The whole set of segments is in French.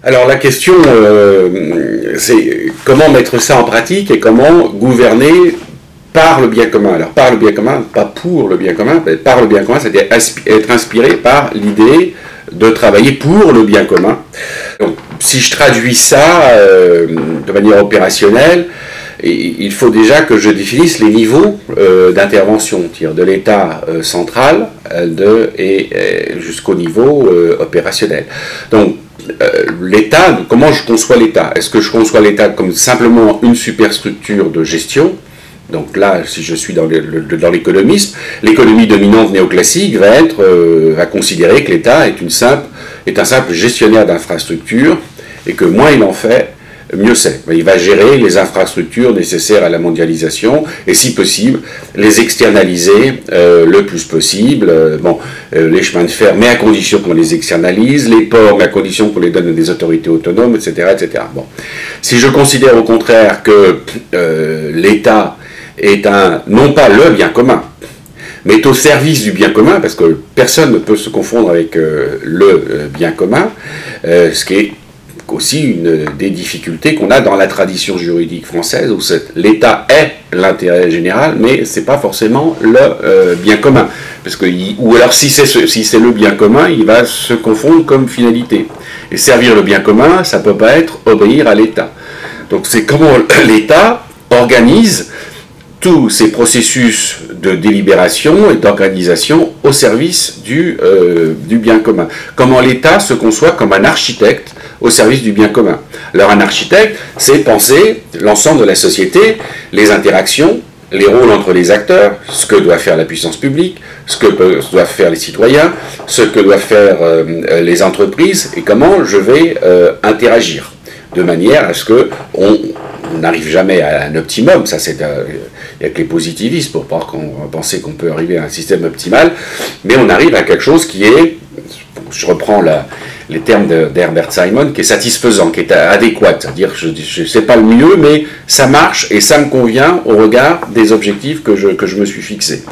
Alors la question, c'est comment mettre ça en pratique et comment gouverner par le bien commun. Alors par le bien commun, pas pour le bien commun, mais par le bien commun, c'est-à-dire être inspiré par l'idée de travailler pour le bien commun. Donc, si je traduis ça de manière opérationnelle, il faut déjà que je définisse les niveaux d'intervention, de l'État central et jusqu'au niveau opérationnel. Donc, l'État, comment je conçois l'État? Est-ce que je conçois l'État comme simplement une superstructure de gestion? Donc là, si je suis dans l'économisme, l'économie dominante néoclassique va considérer que l'État est un simple gestionnaire d'infrastructures et que moins il en fait, mieux c'est. Il va gérer les infrastructures nécessaires à la mondialisation et si possible les externaliser le plus possible. Les chemins de fer, mais à condition qu'on les externalise, les ports, mais à condition qu'on les donne à des autorités autonomes, etc. etc. Bon. Si je considère au contraire que l'État est non pas le bien commun, mais est au service du bien commun, parce que personne ne peut se confondre avec le bien commun, ce qui est aussi une des difficultés qu'on a dans la tradition juridique française, où l'État est l'intérêt général, mais c'est pas forcément le bien commun. Ou alors si c'est le bien commun, il va se confondre comme finalité. Et servir le bien commun, ça peut pas être obéir à l'État. Donc c'est comment l'État organise tous ces processus de délibération et d'organisation au service du bien commun. Comment l'État se conçoit comme un architecte au service du bien commun. Alors un architecte, c'est penser l'ensemble de la société, les interactions, les rôles entre les acteurs, ce que doit faire la puissance publique, ce que doivent faire les citoyens, ce que doivent faire les entreprises, et comment je vais interagir, de manière à ce qu'on n'arrive jamais à un optimum. Ça, il n'y a que les positivistes pour penser qu'on peut arriver à un système optimal, mais on arrive à quelque chose qui est, je reprends les termes d'Herbert Simon, qui est satisfaisant, qui est adéquat, c'est-à-dire je ne sais pas le mieux, mais ça marche et ça me convient au regard des objectifs que je me suis fixés.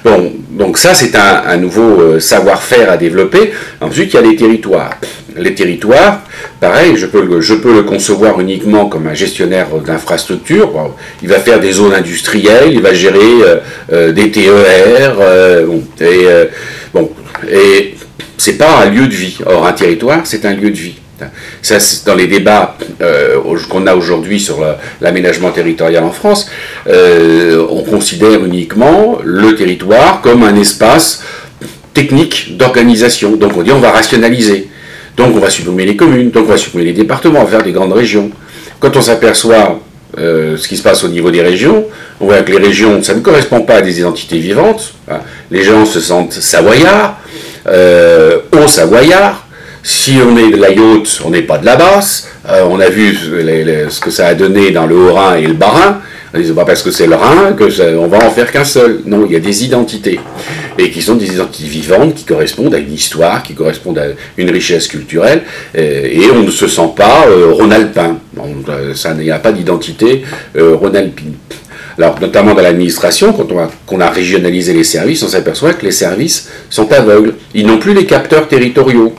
Bon, donc ça c'est un nouveau savoir-faire à développer. Ensuite il y a les territoires. Les territoires, pareil, je peux le concevoir uniquement comme un gestionnaire d'infrastructures. Bon, il va faire des zones industrielles, il va gérer des TER, et c'est pas un lieu de vie. Or, un territoire, c'est un lieu de vie. Ça, dans les débats qu'on a aujourd'hui sur l'aménagement territorial en France, on considère uniquement le territoire comme un espace technique d'organisation. Donc on dit on va rationaliser. Donc on va supprimer les communes, donc on va supprimer les départements, on va faire des grandes régions. Quand on s'aperçoit ce qui se passe au niveau des régions, on voit que les régions, ça ne correspond pas à des identités vivantes. Les gens se sentent savoyards, hauts savoyards. Si on est de la Yaute, on n'est pas de la Basse. On a vu ce que ça a donné dans le Haut-Rhin et le Bas-Rhin. C'est pas parce que c'est le Rhin qu'on va en faire qu'un seul. Non, il y a des identités. Et qui sont des identités vivantes, qui correspondent à une histoire, qui correspondent à une richesse culturelle. Et on ne se sent pas rhône-alpin. Ça n'y a pas d'identité rhône-alpine. Alors, notamment dans l'administration, quand on a régionalisé les services, on s'aperçoit que les services sont aveugles. Ils n'ont plus les capteurs territoriaux.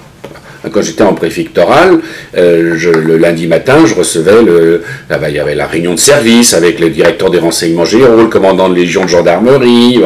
Quand j'étais en préfectoral, le lundi matin, je recevais il y avait la réunion de service avec le directeur des renseignements généraux, le commandant de légion de gendarmerie,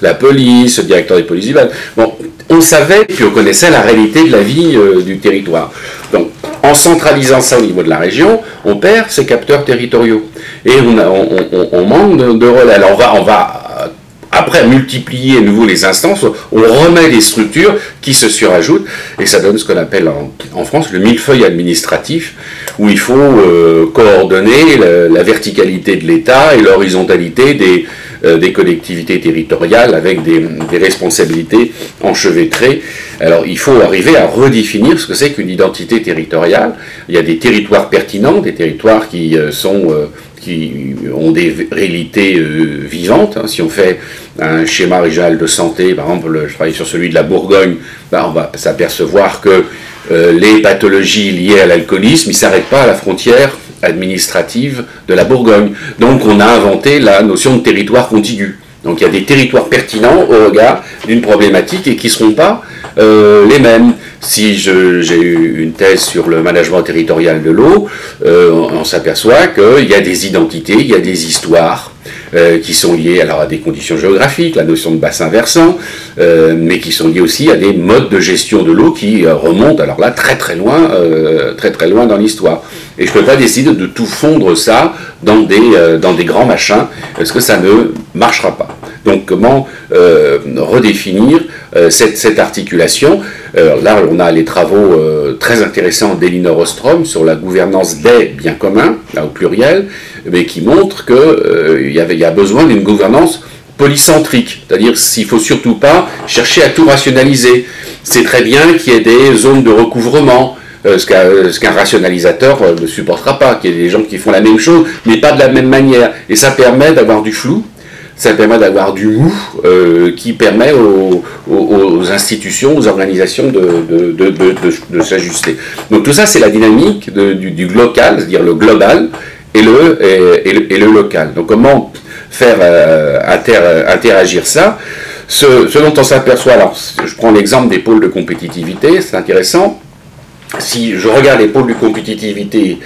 la police, le directeur des polices urbaines. Bon, on savait, puis on connaissait la réalité de la vie du territoire. Donc, en centralisant ça au niveau de la région, on perd ces capteurs territoriaux. Et on manque de relais. Alors on va après multiplier à nouveau les instances, on remet des structures qui se surajoutent, et ça donne ce qu'on appelle en France le millefeuille administratif, où il faut coordonner la verticalité de l'État et l'horizontalité des collectivités territoriales avec des responsabilités enchevêtrées. Alors il faut arriver à redéfinir ce que c'est qu'une identité territoriale. Il y a des territoires pertinents, des territoires qui ont des réalités vivantes. Si on fait un schéma régional de santé, par exemple, je travaille sur celui de la Bourgogne, on va s'apercevoir que les pathologies liées à l'alcoolisme, ils ne s'arrêtent pas à la frontière administrative de la Bourgogne. Donc on a inventé la notion de territoire contigu. Donc il y a des territoires pertinents au regard d'une problématique et qui ne seront pas les mêmes. Si j'ai eu une thèse sur le management territorial de l'eau, on s'aperçoit qu'il y a des identités, il y a des histoires qui sont liées alors à des conditions géographiques, la notion de bassin versant, mais qui sont liées aussi à des modes de gestion de l'eau qui remontent alors là très très loin dans l'histoire. Et je ne peux pas décider de tout fondre ça dans des grands machins, parce que ça ne marchera pas. Donc comment redéfinir cette articulation? Là, on a les travaux très intéressants d'Elinor Ostrom sur la gouvernance des biens communs, là au pluriel, mais qui montrent qu'il y a besoin d'une gouvernance polycentrique, c'est-à-dire s'il ne faut surtout pas chercher à tout rationaliser. C'est très bien qu'il y ait des zones de recouvrement, ce qu'un rationalisateur ne supportera pas, qu'il y ait des gens qui font la même chose, mais pas de la même manière. Et ça permet d'avoir du flou, ça permet d'avoir du mou, qui permet aux institutions, aux organisations de s'ajuster. Donc tout ça, c'est la dynamique du local, c'est-à-dire le global, et le local. Donc comment faire interagir ça? Ce dont on s'aperçoit, alors je prends l'exemple des pôles de compétitivité, c'est intéressant. Si je regarde les pôles de compétitivité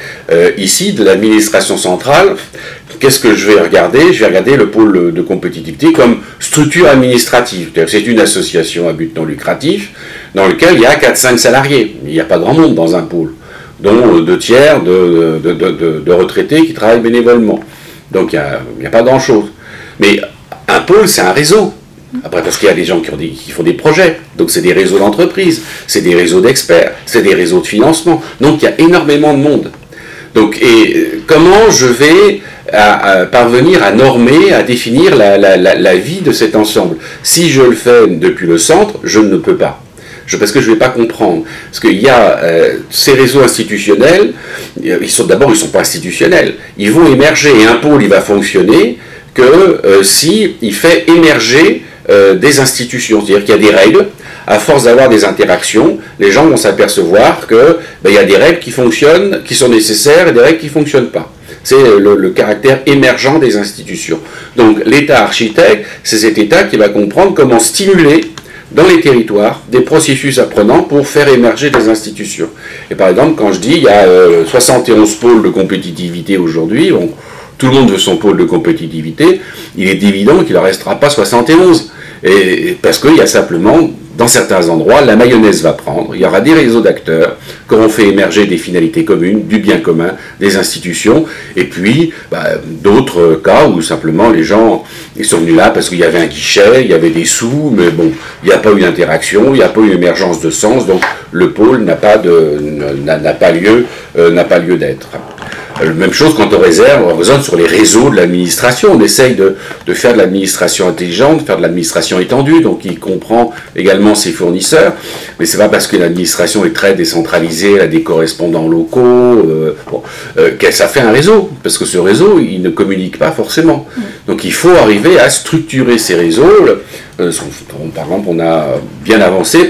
ici, de l'administration centrale, qu'est-ce que je vais regarder? Je vais regarder le pôle de compétitivité comme structure administrative. C'est une association à but non lucratif dans laquelle il y a 4-5 salariés. Il n'y a pas grand monde dans un pôle, dont 2 tiers de retraités qui travaillent bénévolement. Donc il n'y a pas grand-chose. Mais un pôle, c'est un réseau. Après, parce qu'il y a des gens qui font des projets, donc c'est des réseaux d'entreprises, c'est des réseaux d'experts, c'est des réseaux de financement, donc il y a énormément de monde. Donc, et comment je vais parvenir à normer, à définir la vie de cet ensemble? Si je le fais depuis le centre, je ne peux pas. Parce que je ne vais pas comprendre. Parce qu'il y a ces réseaux institutionnels, d'abord ils ne sont pas institutionnels, ils vont émerger, et un pôle il va fonctionner que s'il fait émerger des institutions, c'est-à-dire qu'il y a des règles, à force d'avoir des interactions, les gens vont s'apercevoir qu'il y a des règles qui fonctionnent, qui sont nécessaires, et des règles qui ne fonctionnent pas. C'est le caractère émergent des institutions. Donc l'État architecte, c'est cet État qui va comprendre comment stimuler dans les territoires des processus apprenants pour faire émerger des institutions. Et par exemple, quand je dis il y a 71 pôles de compétitivité aujourd'hui, bon, tout le monde veut son pôle de compétitivité, il est évident qu'il n'en restera pas 71. Et parce qu'il y a simplement, dans certains endroits, la mayonnaise va prendre, il y aura des réseaux d'acteurs qui auront fait émerger des finalités communes, du bien commun, des institutions, et puis d'autres cas où simplement les gens ils sont venus là parce qu'il y avait un guichet, il y avait des sous, mais bon, il n'y a pas eu d'interaction, il n'y a pas eu émergence de sens, donc le pôle n'a pas lieu d'être. Même chose quand on raisonne sur les réseaux de l'administration. On essaye de faire de l'administration intelligente, de faire de l'administration étendue, donc il comprend également ses fournisseurs. Mais c'est pas parce que l'administration est très décentralisée, elle a des correspondants locaux, que ça fait un réseau. Parce que ce réseau, il ne communique pas forcément. Donc il faut arriver à structurer ces réseaux. Par exemple, on a bien avancé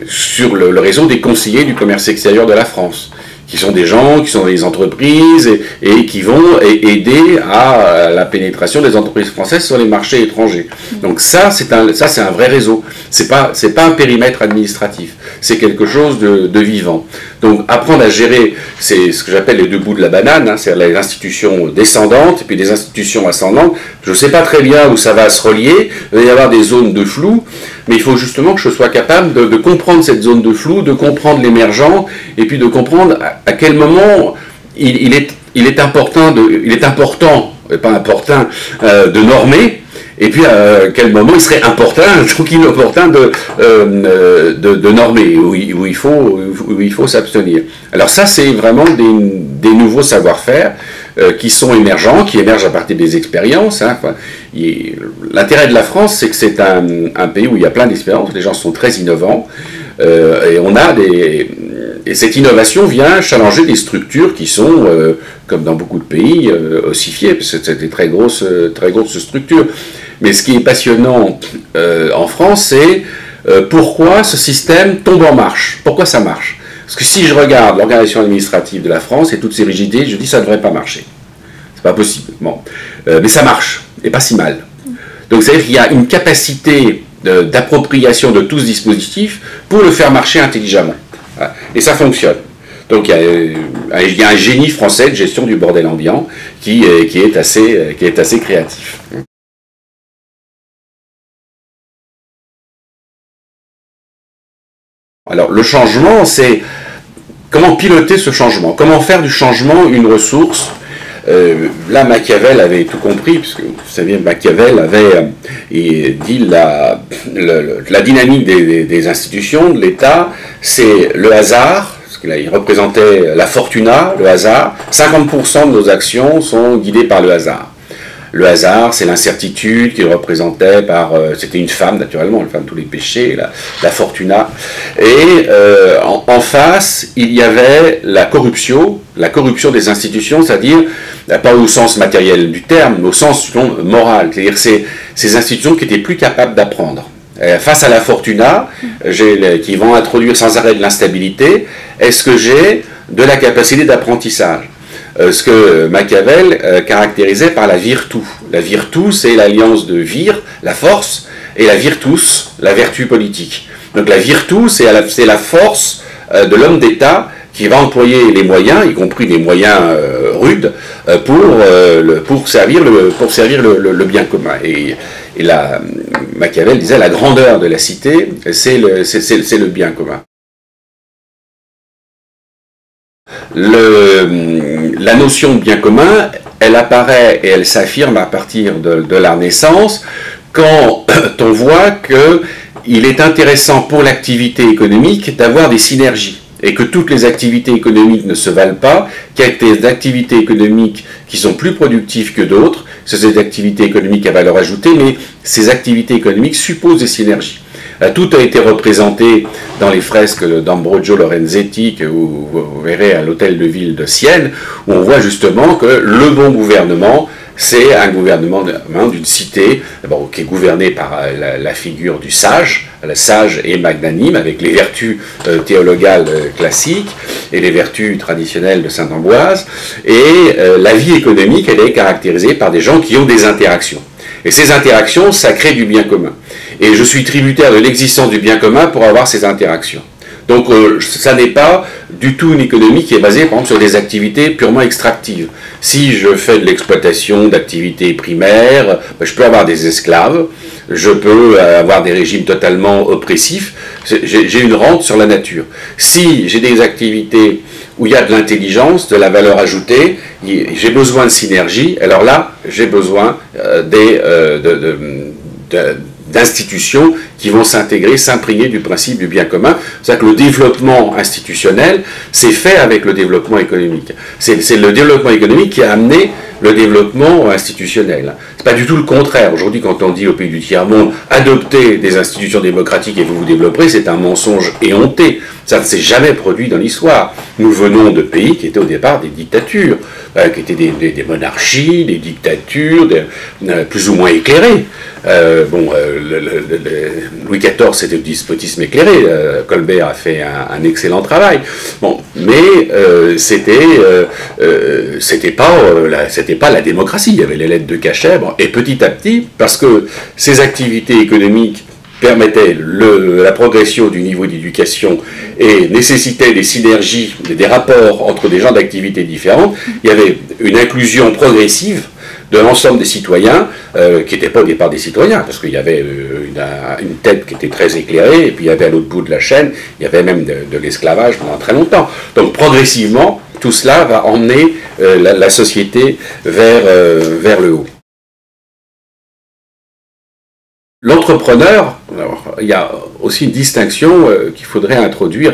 sur le réseau des conseillers du commerce extérieur de la France, qui sont des gens, qui sont dans les entreprises et qui vont aider à la pénétration des entreprises françaises sur les marchés étrangers. Donc ça, c'est un vrai réseau. C'est pas un périmètre administratif. C'est quelque chose de vivant. Donc apprendre à gérer, c'est ce que j'appelle les deux bouts de la banane, hein, c'est-à-dire les institutions descendantes et puis des institutions ascendantes. Je ne sais pas très bien où ça va se relier. Il va y avoir des zones de flou. Mais il faut justement que je sois capable de comprendre cette zone de flou, de comprendre l'émergent, et puis de comprendre à quel moment il est important, et pas important, de normer, et puis à quel moment il serait inopportun de normer, où il faut s'abstenir. Alors ça, c'est vraiment des nouveaux savoir-faire qui sont émergents, qui émergent à partir des expériences. Hein. Enfin, l'intérêt de la France, c'est que c'est un pays où il y a plein d'expériences, les gens sont très innovants, et et cette innovation vient challenger des structures qui sont, comme dans beaucoup de pays, ossifiées, parce que c'est des très grosses structures. Mais ce qui est passionnant en France, c'est pourquoi ce système tombe en marche, pourquoi ça marche. Parce que si je regarde l'organisation administrative de la France et toutes ses rigidités, je dis ça ne devrait pas marcher. C'est pas possible. Bon. Mais ça marche, et pas si mal. Donc c'est-à-dire qu'il y a une capacité d'appropriation de tout ce dispositif pour le faire marcher intelligemment. Et ça fonctionne. Donc il y a un génie français de gestion du bordel ambiant qui est assez créatif. Alors le changement, c'est comment piloter ce changement, comment faire du changement une ressource. Là, Machiavel avait tout compris, puisque vous savez, Machiavel avait dit la dynamique des institutions, de l'État, c'est le hasard, parce qu'il représentait la fortuna, le hasard. 50% de nos actions sont guidées par le hasard. Le hasard, c'est l'incertitude qu'il représentait par... c'était une femme, naturellement, une femme de tous les péchés, la fortuna. Et en face, il y avait la corruption des institutions, c'est-à-dire, pas au sens matériel du terme, mais au sens moral. C'est-à-dire ces institutions qui étaient plus capables d'apprendre. Face à la fortuna, qui vont introduire sans arrêt de l'instabilité, est-ce que j'ai de la capacité d'apprentissage ? Ce que Machiavel caractérisait par la virtu. La virtu, c'est l'alliance de vir, la force, et la virtus, la vertu politique. Donc la virtu, c'est la force de l'homme d'État qui va employer les moyens, y compris des moyens rudes, pour servir le bien commun. Et Machiavel disait la grandeur de la cité, c'est le bien commun. La notion de bien commun, elle apparaît et elle s'affirme à partir de la Renaissance quand on voit qu'il est intéressant pour l'activité économique d'avoir des synergies et que toutes les activités économiques ne se valent pas, qu'il y a des activités économiques qui sont plus productives que d'autres, ce sont des activités économiques à valeur ajoutée, mais ces activités économiques supposent des synergies. Tout a été représenté dans les fresques d'Ambrogio Lorenzetti que vous verrez à l'hôtel de ville de Sienne, où on voit justement que le bon gouvernement, c'est un gouvernement d'une cité qui est gouverné par la figure du sage, le sage et magnanime, avec les vertus théologales classiques et les vertus traditionnelles de saint Ambroise. Et la vie économique, elle est caractérisée par des gens qui ont des interactions. Et ces interactions, ça crée du bien commun. Et je suis tributaire de l'existence du bien commun pour avoir ces interactions. Donc ça n'est pas du tout une économie qui est basée, par exemple, sur des activités purement extractives. Si je fais de l'exploitation d'activités primaires, je peux avoir des esclaves, je peux avoir des régimes totalement oppressifs, j'ai une rente sur la nature. Si j'ai des activités où il y a de l'intelligence, de la valeur ajoutée, j'ai besoin de synergie, alors là, j'ai besoin d'institutions qui vont s'intégrer, s'imprégner du principe du bien commun. C'est-à-dire que le développement institutionnel, c'est fait avec le développement économique. C'est le développement économique qui a amené le développement institutionnel. C'est pas du tout le contraire. Aujourd'hui, quand on dit au pays du tiers-monde, adoptez des institutions démocratiques et vous vous développerez, c'est un mensonge éhonté. Ça ne s'est jamais produit dans l'histoire. Nous venons de pays qui étaient au départ des dictatures, qui étaient des monarchies, des dictatures, plus ou moins éclairées. Louis XIV, c'était le despotisme éclairé. Colbert a fait un excellent travail. Bon, mais c'était pas la démocratie. Il y avait les lettres de cachet. Bon, et petit à petit, parce que ces activités économiques permettaient la progression du niveau d'éducation et nécessitaient des synergies, des rapports entre des gens d'activités différentes, il y avait une inclusion progressive de l'ensemble des citoyens, qui n'étaient pas au départ des citoyens, parce qu'il y avait une tête qui était très éclairée, et puis il y avait à l'autre bout de la chaîne, il y avait même de l'esclavage pendant très longtemps. Donc progressivement, tout cela va emmener la société vers le haut. L'entrepreneur, il y a aussi une distinction qu'il faudrait introduire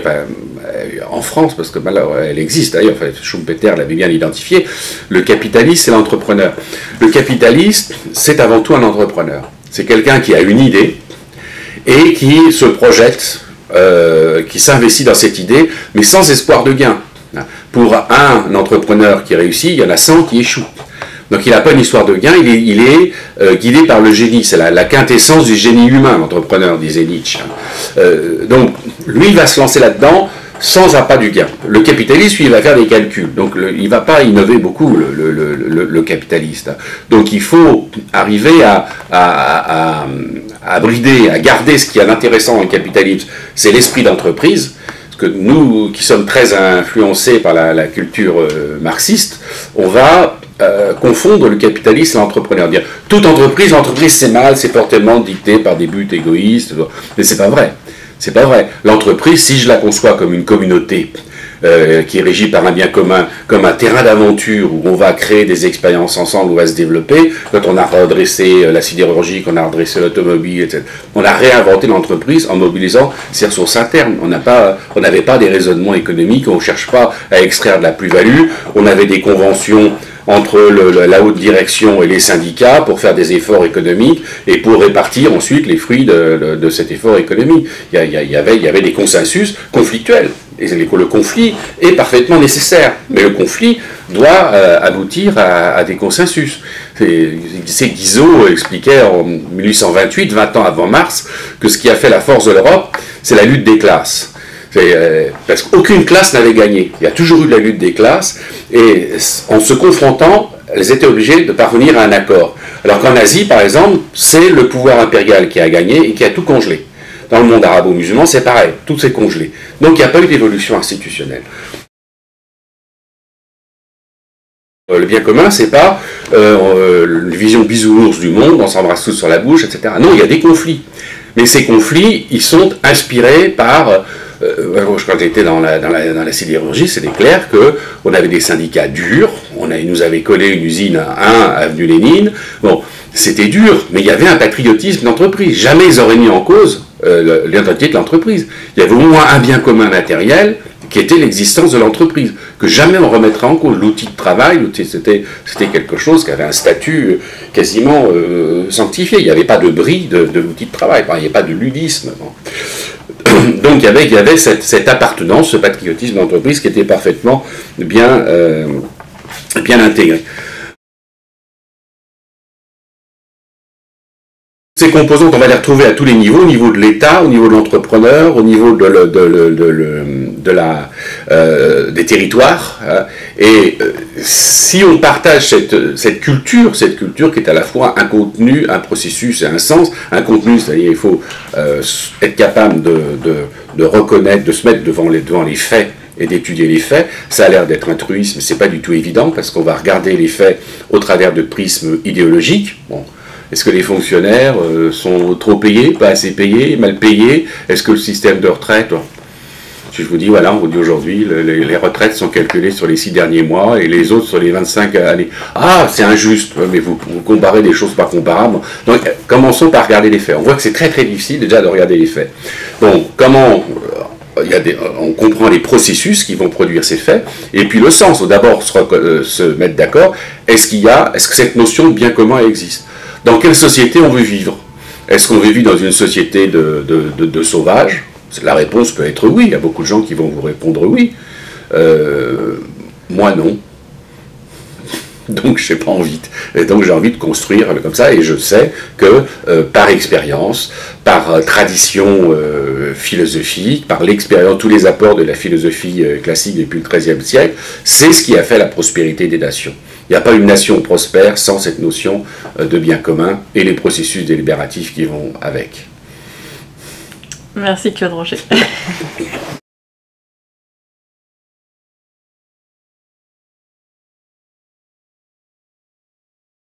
en France, parce que elle existe d'ailleurs, Schumpeter l'avait bien identifié, le capitaliste et l'entrepreneur. Le capitaliste, c'est avant tout un entrepreneur. C'est quelqu'un qui a une idée et qui se projette, qui s'investit dans cette idée, mais sans espoir de gain. Pour un entrepreneur qui réussit, il y en a 100 qui échouent. Donc il n'a pas une histoire de gain, il est guidé par le génie. C'est la quintessence du génie humain, l'entrepreneur, disait Nietzsche. Donc lui, il va se lancer là-dedans sans appât du gain. Le capitaliste, lui, il va faire des calculs, donc il ne va pas innover beaucoup, le capitaliste. Donc il faut arriver à brider, à garder ce qui est intéressant dans le capitalisme, c'est l'esprit d'entreprise, parce que nous, qui sommes très influencés par la culture marxiste, on va confondre le capitaliste et l'entrepreneur. Dire toute entreprise c'est mal, c'est fortement dicté par des buts égoïstes, mais c'est pas vrai. C'est pas vrai. L'entreprise, si je la conçois comme une communauté qui est régie par un bien commun, comme un terrain d'aventure où on va créer des expériences ensemble, où on va se développer, quand on a redressé la sidérurgie, qu'on a redressé l'automobile, etc., on a réinventé l'entreprise en mobilisant ses ressources internes. On n'avait pas des raisonnements économiques, on ne cherche pas à extraire de la plus-value, on avait des conventions entre la haute direction et les syndicats pour faire des efforts économiques et pour répartir ensuite les fruits de cet effort économique. Il y avait des consensus conflictuels. Et le conflit est parfaitement nécessaire, mais le conflit doit aboutir à des consensus. C'est Guizot expliquait en 1828, 20 ans avant Marx, que ce qui a fait la force de l'Europe, c'est la lutte des classes. Parce qu'aucune classe n'avait gagné. Il y a toujours eu la lutte des classes, et en se confrontant, elles étaient obligées de parvenir à un accord. Alors qu'en Asie, par exemple, c'est le pouvoir impérial qui a gagné et qui a tout congelé. Dans le monde arabo-musulman, c'est pareil, tout s'est congelé. Donc il n'y a pas eu d'évolution institutionnelle. Le bien commun, c'est pas une vision bisounours du monde, on s'embrasse tous sur la bouche, etc. Non, il y a des conflits. Mais ces conflits, ils sont inspirés par... quand j'étais dans la sidérurgie, c'était clair qu'on avait des syndicats durs, ils nous avaient collé une usine à 1 avenue Lénine. Bon, c'était dur, mais il y avait un patriotisme d'entreprise. Jamais ils auraient mis en cause l'identité de l'entreprise. Il y avait au moins un bien commun matériel qui était l'existence de l'entreprise, que jamais on remettrait en cause. L'outil de travail, c'était quelque chose qui avait un statut quasiment sanctifié. Il n'y avait pas de bris de l'outil de travail, il n'y avait pas de ludisme. Bon. Donc il y avait cette appartenance, ce patriotisme d'entreprise qui était parfaitement bien intégré. Ces composantes, on va les retrouver à tous les niveaux, au niveau de l'État, au niveau de l'entrepreneur, au niveau des territoires. Hein. Et si on partage cette culture qui est à la fois un contenu, un processus et un sens, un contenu, c'est-à-dire il faut être capable de reconnaître, de se mettre devant les faits et d'étudier les faits. Ça a l'air d'être un truisme, mais c'est pas du tout évident, parce qu'on va regarder les faits au travers de prismes idéologiques. Bon. Est-ce que les fonctionnaires sont trop payés, pas assez payés, mal payés? Est-ce que le système de retraite... Je vous dis, voilà, on vous dit aujourd'hui, les retraites sont calculées sur les 6 derniers mois et les autres sur les 25 années. Ah, c'est injuste, mais vous comparez des choses pas comparables. Donc, commençons par regarder les faits. On voit que c'est très très difficile déjà de regarder les faits. Donc, comment... on comprend les processus qui vont produire ces faits, et puis le sens. D'abord, se mettre d'accord, est-ce que cette notion de bien commun existe? Dans quelle société on veut vivre? Est-ce qu'on veut vivre dans une société de sauvages? La réponse peut être oui. Il y a beaucoup de gens qui vont vous répondre oui. Moi, non. Donc, je n'ai pas envie. Et donc, j'ai envie de construire comme ça. Et je sais que, par expérience, par tradition philosophique, par l'expérience, tous les apports de la philosophie classique depuis le XIIIe siècle, c'est ce qui a fait la prospérité des nations. Il n'y a pas une nation prospère sans cette notion de bien commun et les processus délibératifs qui vont avec. Merci Claude Roger.